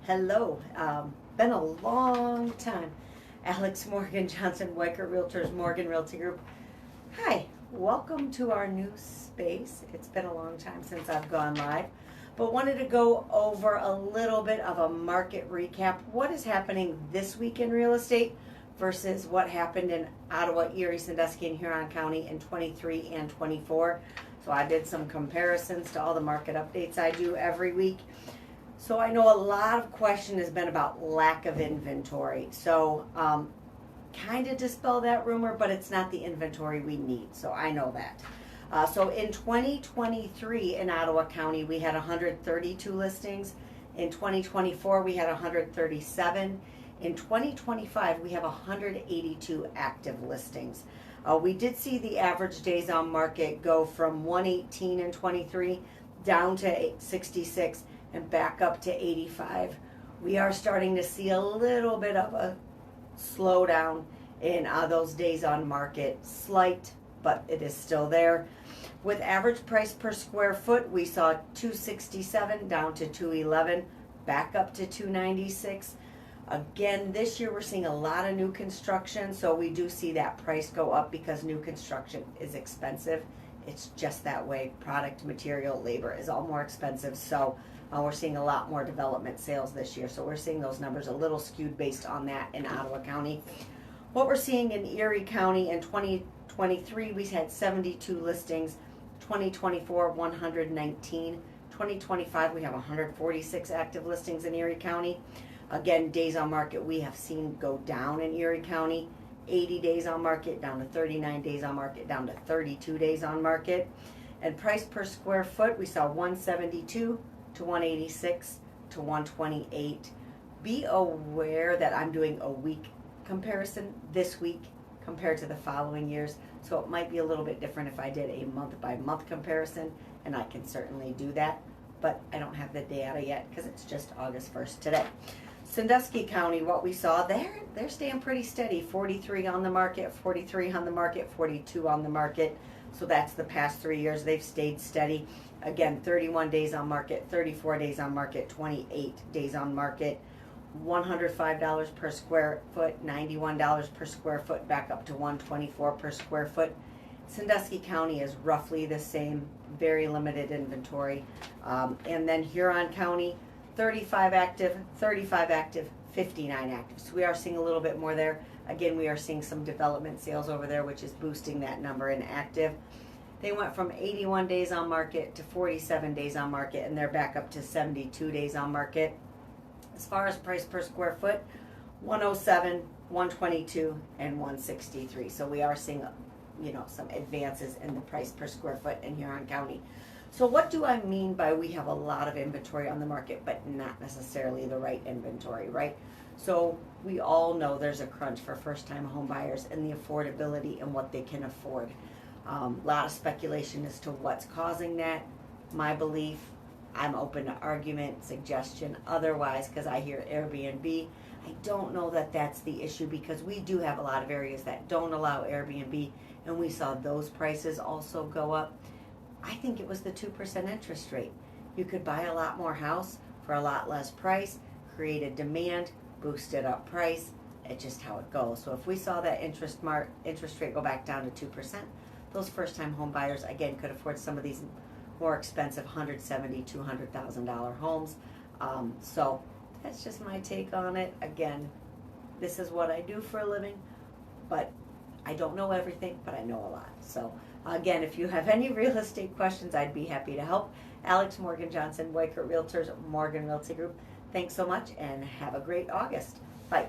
Hello. Been a long time. Alex Morgan Johnson, Weichert Realtors, Morgan Realty Group. Hi, welcome to our new space. It's been a long time since I've gone live, but wanted to go over a little bit of a market recap. What is happening this week in real estate versus what happened in Ottawa, Erie, Sandusky, and Huron County in 23 and 24. So I did some comparisons to all the market updates I do every week. So I know a lot of question has been about lack of inventory. So kind of dispel that rumor, but it's not the inventory we need. So I know that. So in 2023 in Ottawa County, we had 132 listings. In 2024, we had 137. In 2025, we have 182 active listings. We did see the average days on market go from 118 in 23 down to 66 and back up to 85. We are starting to see a little bit of a slowdown in those days on market. Slight, but it is still there. With average price per square foot, we saw 267 down to 211, back up to 296. Again, this year we're seeing a lot of new construction, so we do see that price go up because new construction is expensive. It's just that way. Product, material, labor is all more expensive, so we're seeing a lot more development sales this year. So we're seeing those numbers a little skewed based on that in Ottawa County. What we're seeing in Erie County in 2023, we had 72 listings. 2024, 119. 2025, we have 146 active listings in Erie County. Again, days on market we have seen go down in Erie County. 80 days on market down to 39 days on market down to 32 days on market. And price per square foot, we saw 172 to 186 to 128. Be aware that I'm doing a week comparison this week compared to the following years. So it might be a little bit different if I did a month by month comparison, and I can certainly do that. But I don't have the data yet because it's just August 1st today. Sandusky County, what we saw, they're staying pretty steady. 43 on the market, 43 on the market, 42 on the market. So that's the past 3 years. They've stayed steady. Again, 31 days on market, 34 days on market, 28 days on market. $105 per square foot, $91 per square foot, back up to $124 per square foot. Sandusky County is roughly the same, very limited inventory. And then Huron County, 35 active, 59 active. So we are seeing a little bit more there. Again, we are seeing some development sales over there, which is boosting that number in active. They went from 81 days on market to 47 days on market, and they're back up to 72 days on market. As far as price per square foot, 107, 122, and 163. So we are seeing, some advances in the price per square foot in Huron County. So what do I mean by we have a lot of inventory on the market, but not necessarily the right inventory, right? So we all know there's a crunch for first-time home buyers and the affordability and what they can afford. A lot of speculation as to what's causing that. My belief, I'm open to argument, suggestion, otherwise, because I hear Airbnb. I don't know that that's the issue because we do have a lot of areas that don't allow Airbnb, and we saw those prices also go up. I think it was the 2% interest rate. You could buy a lot more house for a lot less price, create a demand, boosted up price. It's just how it goes. So if we saw that interest rate go back down to 2%, those first-time home buyers, again, could afford some of these more expensive $170,000, $200,000 homes. So that's just my take on it. Again, this is what I do for a living, but I don't know everything, but I know a lot. So again, if you have any real estate questions, I'd be happy to help. Alex Morgan Johnson, Weichert Realtors, Morgan Realty Group. Thanks so much and have a great August. Bye.